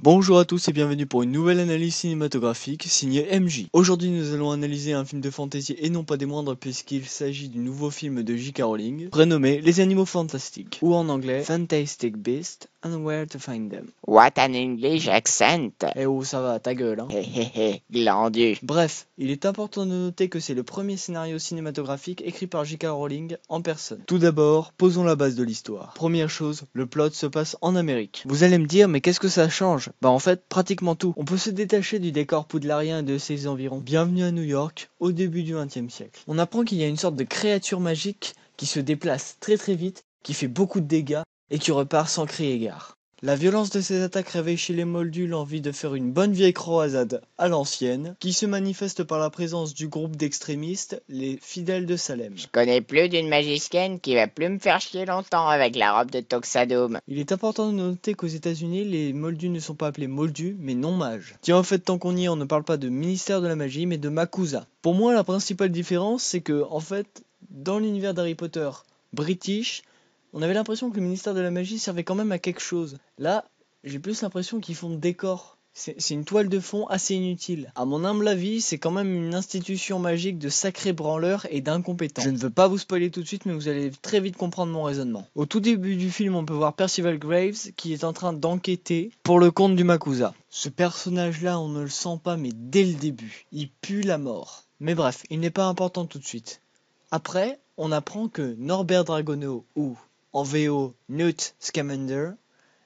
Bonjour à tous et bienvenue pour une nouvelle analyse cinématographique signée MJ. Aujourd'hui nous allons analyser un film de fantasy et non pas des moindres puisqu'il s'agit du nouveau film de J.K. Rowling, prénommé Les Animaux Fantastiques, ou en anglais Fantastic Beasts and Where to Find Them. What an English accent! Eh oh ça va, ta gueule hein. Glandu. Bref, il est important de noter que c'est le premier scénario cinématographique écrit par J.K. Rowling en personne. Tout d'abord, posons la base de l'histoire. Première chose, le plot se passe en Amérique. Vous allez me dire, mais qu'est-ce que ça change? Bah en fait, pratiquement tout. On peut se détacher du décor poudlarien et de ses environs. Bienvenue à New York, au début du XXe siècle. On apprend qu'il y a une sorte de créature magique qui se déplace très très vite, qui fait beaucoup de dégâts et qui repart sans crier gare. La violence de ces attaques réveille chez les Moldus l'envie de faire une bonne vieille croisade à l'ancienne, qui se manifeste par la présence du groupe d'extrémistes, les fidèles de Salem. Je connais plus d'une magicienne qui va plus me faire chier longtemps avec la robe de Toxadoom. Il est important de noter qu'aux États-Unis, les Moldus ne sont pas appelés Moldus, mais non-mages. Tiens, en fait, tant qu'on y est, on ne parle pas de ministère de la magie, mais de Makusa. Pour moi, la principale différence, c'est que, en fait, dans l'univers d'Harry Potter british, on avait l'impression que le ministère de la magie servait quand même à quelque chose. Là, j'ai plus l'impression qu'ils font décor. C'est une toile de fond assez inutile. À mon humble avis, c'est quand même une institution magique de sacrés branleurs et d'incompétents. Je ne veux pas vous spoiler tout de suite, mais vous allez très vite comprendre mon raisonnement. Au tout début du film, on peut voir Percival Graves qui est en train d'enquêter pour le compte du Makusa. Ce personnage-là, on ne le sent pas, mais dès le début, il pue la mort. Mais bref, il n'est pas important tout de suite. Après, on apprend que Norbert Dragono, ou en VO Newt Scamander,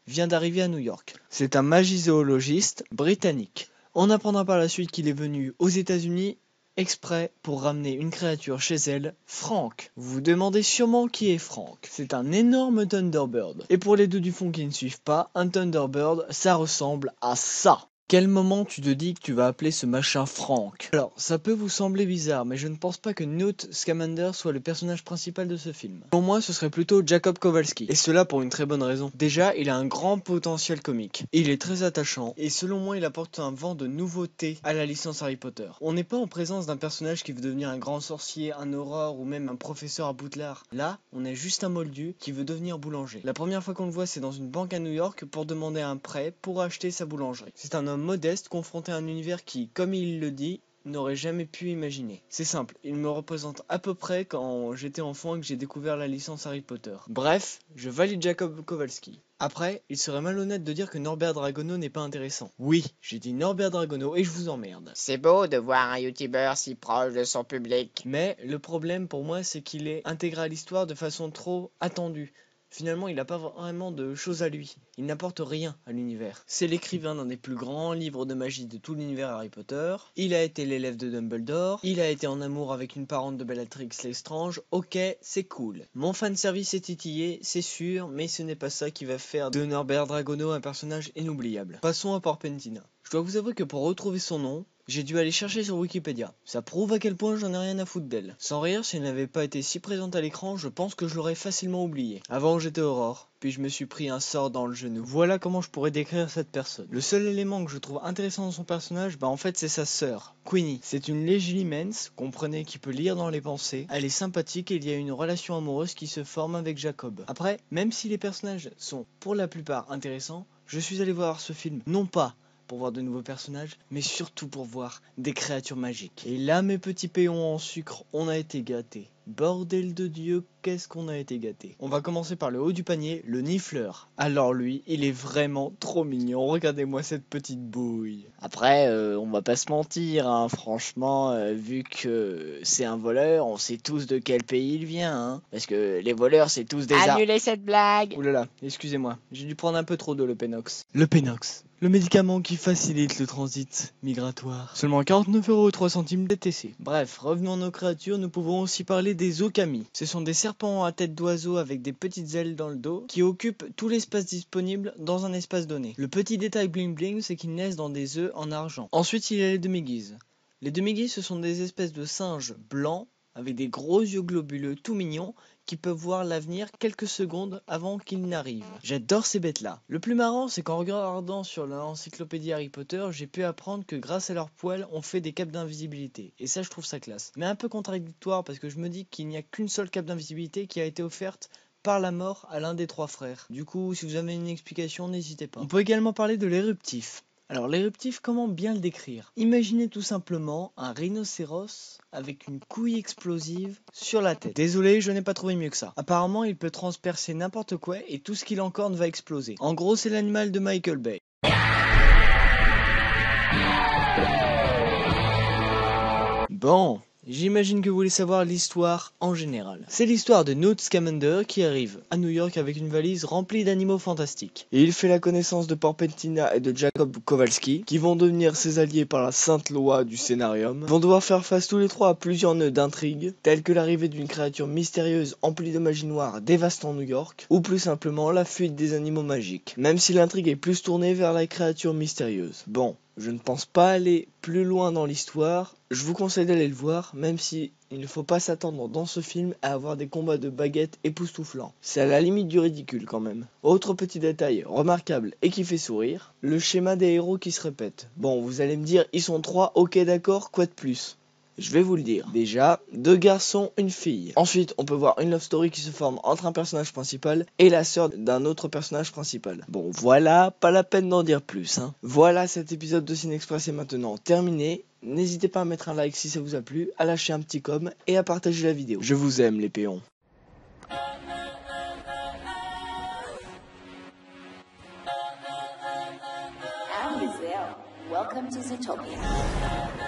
vient d'arriver à New York. C'est un magizoologiste britannique. On apprendra par la suite qu'il est venu aux États-Unis exprès pour ramener une créature chez elle, Frank. Vous vous demandez sûrement qui est Frank. C'est un énorme Thunderbird. Et pour les deux du fond qui ne suivent pas, un Thunderbird, ça ressemble à ça. Quel moment tu te dis que tu vas appeler ce machin Frank? Alors, ça peut vous sembler bizarre, mais je ne pense pas que Newt Scamander soit le personnage principal de ce film. Pour moi, ce serait plutôt Jacob Kowalski. Et cela pour une très bonne raison. Déjà, il a un grand potentiel comique. Il est très attachant, et selon moi, il apporte un vent de nouveauté à la licence Harry Potter. On n'est pas en présence d'un personnage qui veut devenir un grand sorcier, un aurore ou même un professeur à Poudlard. Là, on est juste un moldu qui veut devenir boulanger. La première fois qu'on le voit, c'est dans une banque à New York pour demander un prêt pour acheter sa boulangerie. C'est un homme modeste confronté à un univers qui, comme il le dit, n'aurait jamais pu imaginer. C'est simple, il me représente à peu près quand j'étais enfant et que j'ai découvert la licence Harry Potter. Bref, je valide Jacob Kowalski. Après, il serait malhonnête de dire que Norbert Dragono n'est pas intéressant. Oui, j'ai dit Norbert Dragono et je vous emmerde. C'est beau de voir un youtubeur si proche de son public. Mais le problème pour moi, c'est qu'il est intégré à l'histoire de façon trop attendue. Finalement, il n'a pas vraiment de choses à lui. Il n'apporte rien à l'univers. C'est l'écrivain d'un des plus grands livres de magie de tout l'univers Harry Potter. Il a été l'élève de Dumbledore. Il a été en amour avec une parente de Bellatrix Lestrange. Ok, c'est cool. Mon fanservice est titillé, c'est sûr, mais ce n'est pas ça qui va faire de Norbert Dragono un personnage inoubliable. Passons à Porpentina. Je dois vous avouer que pour retrouver son nom, j'ai dû aller chercher sur Wikipédia. Ça prouve à quel point j'en ai rien à foutre d'elle. Sans rire, si elle n'avait pas été si présente à l'écran, je pense que je l'aurais facilement oubliée. Avant, j'étais Aurore, puis je me suis pris un sort dans le genou. Voilà comment je pourrais décrire cette personne. Le seul élément que je trouve intéressant dans son personnage, en fait, c'est sa sœur, Queenie. C'est une légilimens, comprenez, qui peut lire dans les pensées. Elle est sympathique et il y a une relation amoureuse qui se forme avec Jacob. Après, même si les personnages sont pour la plupart intéressants, je suis allé voir ce film, non pas pour voir de nouveaux personnages, mais surtout pour voir des créatures magiques. Et là, mes petits péons en sucre, on a été gâtés. Bordel de Dieu, qu'est-ce qu'on a été gâtés. On va commencer par le haut du panier, le nifleur. Alors lui, il est vraiment trop mignon, regardez-moi cette petite bouille. Après, on va pas se mentir, hein, franchement, vu que c'est un voleur, on sait tous de quel pays il vient, hein, parce que les voleurs, c'est tous des Annulez cette blague! Oulala, excusez-moi, j'ai dû prendre un peu trop d'eau, le Pénox. Le Pénox, le médicament qui facilite le transit migratoire. Seulement 49,03€ TTC. Bref, revenons à nos créatures, nous pouvons aussi parler des okami. Ce sont des serpents à tête d'oiseau avec des petites ailes dans le dos qui occupent tout l'espace disponible dans un espace donné. Le petit détail bling bling, c'est qu'ils naissent dans des œufs en argent. Ensuite, il y a les demi-guises. Les demi-guises, ce sont des espèces de singes blancs avec des gros yeux globuleux tout mignons qui peuvent voir l'avenir quelques secondes avant qu'il n'arrive. J'adore ces bêtes-là. Le plus marrant, c'est qu'en regardant sur l'encyclopédie Harry Potter, j'ai pu apprendre que grâce à leurs poils, on fait des capes d'invisibilité. Et ça, je trouve ça classe. Mais un peu contradictoire parce que je me dis qu'il n'y a qu'une seule cape d'invisibilité qui a été offerte par la mort à l'un des 3 frères. Du coup, si vous avez une explication, n'hésitez pas. On peut également parler de l'éruptif. Alors l'éruptif, comment bien le décrire? Imaginez tout simplement un rhinocéros avec une couille explosive sur la tête. Désolé, je n'ai pas trouvé mieux que ça. Apparemment, il peut transpercer n'importe quoi et tout ce qu'il encorne va exploser. En gros, c'est l'animal de Michael Bay. Bon, j'imagine que vous voulez savoir l'histoire en général. C'est l'histoire de Newt Scamander qui arrive à New York avec une valise remplie d'animaux fantastiques. Et il fait la connaissance de Porpentina et de Jacob Kowalski, qui vont devenir ses alliés par la sainte loi du scénarium. Ils vont devoir faire face tous les 3 à plusieurs nœuds d'intrigue, tels que l'arrivée d'une créature mystérieuse emplie de magie noire dévastant New York, ou plus simplement la fuite des animaux magiques, même si l'intrigue est plus tournée vers la créature mystérieuse. Bon, je ne pense pas aller plus loin dans l'histoire, je vous conseille d'aller le voir, même si il ne faut pas s'attendre dans ce film à avoir des combats de baguettes époustouflants. C'est à la limite du ridicule quand même. Autre petit détail remarquable et qui fait sourire, le schéma des héros qui se répète. Bon, vous allez me dire, ils sont 3, ok d'accord, quoi de plus ? Je vais vous le dire. Déjà, 2 garçons, une fille. Ensuite, on peut voir une love story qui se forme entre un personnage principal et la sœur d'un autre personnage principal. Bon, voilà, pas la peine d'en dire plus, hein. Voilà, cet épisode de Cinexpress est maintenant terminé. N'hésitez pas à mettre un like si ça vous a plu, à lâcher un petit com et à partager la vidéo. Je vous aime les péons. Welcome to Zootopia.